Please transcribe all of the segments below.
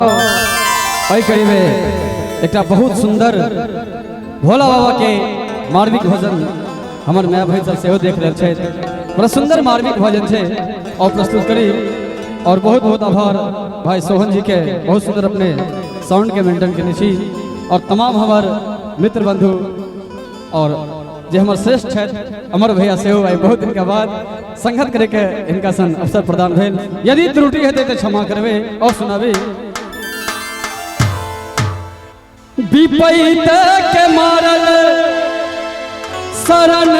कड़ी में एक बहुत सुंदर भोला बाबा के मार्मिक भजन हमारे माय भाई सब से देख रहे थे। बड़ा सुंदर मार्मिक भजन है और प्रस्तुत करी और बहुत बहुत आभार भाई सोहन जी के बहुत सुंदर अपने साउंड के मेंटेन करने छी और तमाम हमार मित्र बंधु और जो हमारे श्रेष्ठ है अमर भैया से हो बहुत दिन के बाद संगत करे के इनका सन अवसर प्रदान भेल। यदि त्रुटि है तो क्षमा करवे और सुनावे। विपैत के मारल शरण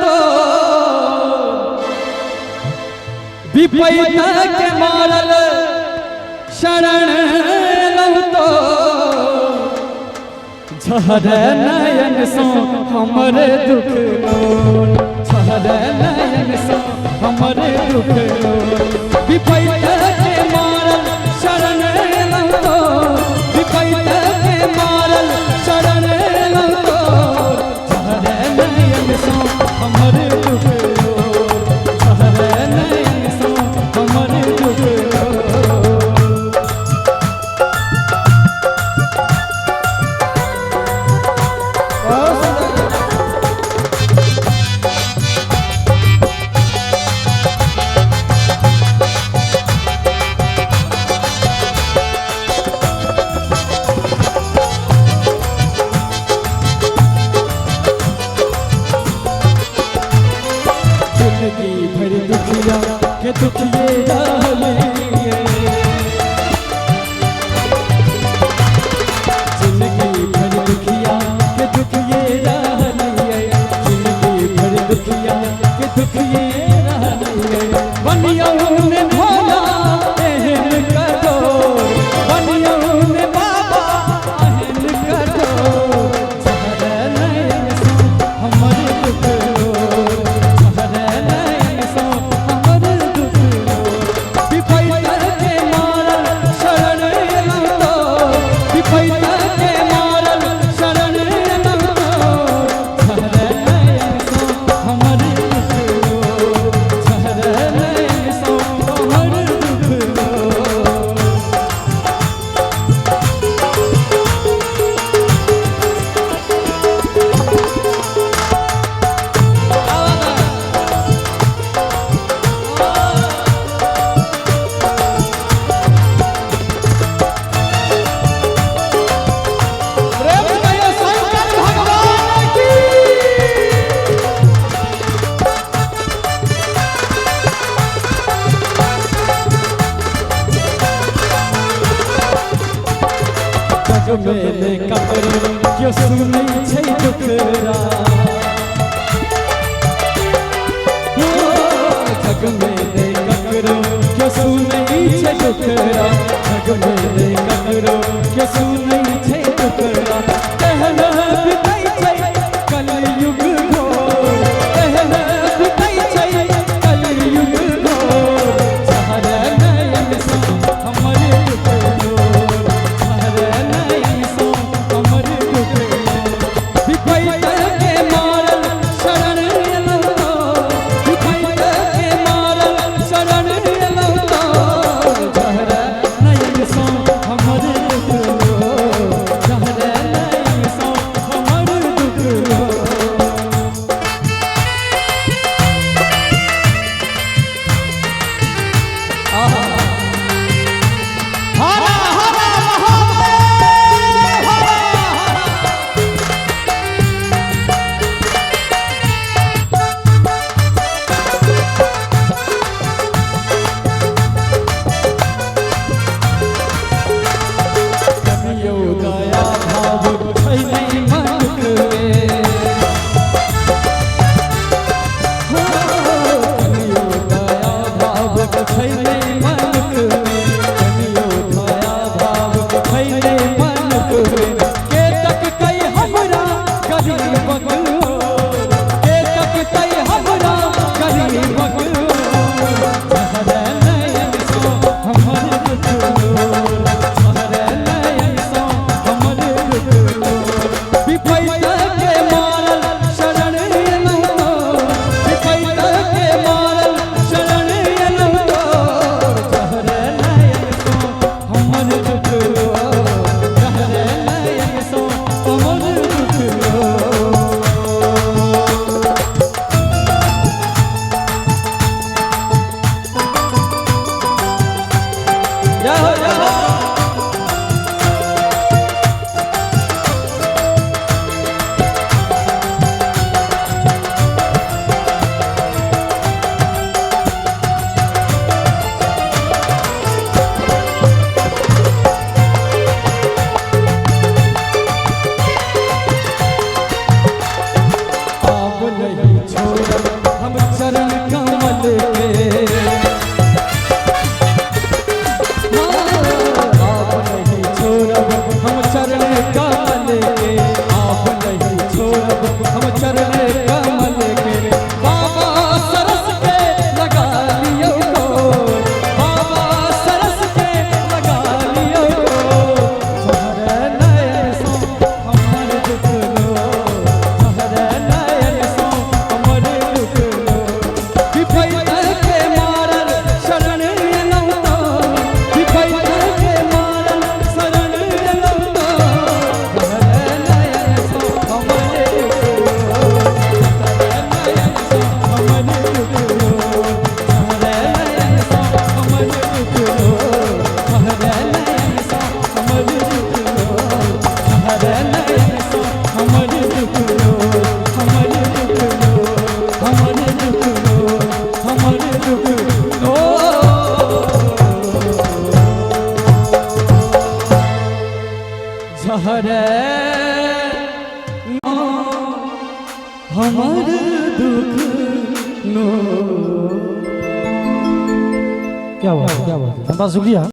तो विपैत के मारल शरण तो झहर नयन सो हमरे दुख लोल झहर नयन सो हमरे दुख लोल विपैत के मारल शरण तो विपैत के मारल शरण तो झहर नयन सो हमरे दुख लोल झहर नयन सो हमरे दुख लोल। जिंदगी भर दुखिया के दुखिए रहलिए जिंदगी भर दुखिया के दुखिए रहलिए जिंदगी भर दुखिया के दुखिए रहलिए बनियाऊ में भोला एहन करो बनियाऊ में बाबा एहन करो झहर नयन सो हमर दुख मेरे कपड़े क्यों सुनी छै दुखरा जग मेरे ककरो क्यों सुनी छै दुखरा जग मेरे ककरो क्यों सुनी छै दुखरा कहना बिताई छै कलयुग घोर कहना बिताई छै कलयुग घोर झहर नयन सो हमरे दुख लोल झहर नयन सो हमरे दुख लोल विपैत के मारल शरण तो विपैत के मारल शरण तो झहर नयन सो हमरे जय हो जय हो। हम चरण कमल के आप नहीं छोड़ब हम चरण कमल के आप नहीं छोड़ब हम चरण कमल के बाबा सरस के लगा लियो बाबा सरस के लगा लियो तोहरे नयन सो हमर दुख लो तोहरे नयन सो हमर दुख लो विपैत के मारल शरण लौटा विपैत के मारल शरण लौटा तोहरे नयन सो हमर दुख लो तोहरे नयन सो हमर दुख लो तोहरे नयन सो हमर दुख लो तोहरे नयन सो हमर दुख लो तोहरे नयन सो हमर दुख लो हमर दुख लो हमर दुख लो हमर दुख लो झहरे हमर दुख लो। क्या हुआ क्या हुआ? शुक्रिया।